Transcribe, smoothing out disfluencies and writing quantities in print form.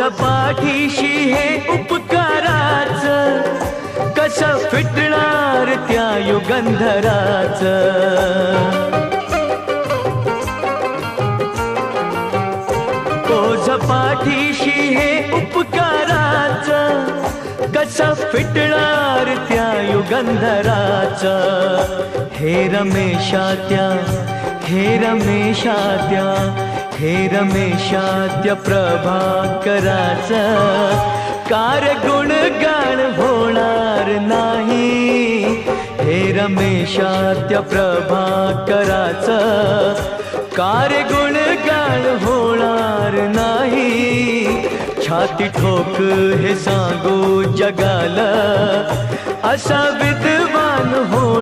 पाठीशी हे उपकाराच, कसं फिटणार त्या युगंधराच. ओझ पाठीशी हे उपकाराच, कसं फिटणार त्या युगंधराच. हे रमेशात्या, हे रमेशात्या, हे रमेशात्या प्रभाकराच, कार गुणगान होणार नाही. हे रमेशात्या प्रभाकराच, कार गुणगान होणार नाही. छाती ठोक हे सांगू जगाला, असा विद्वान हो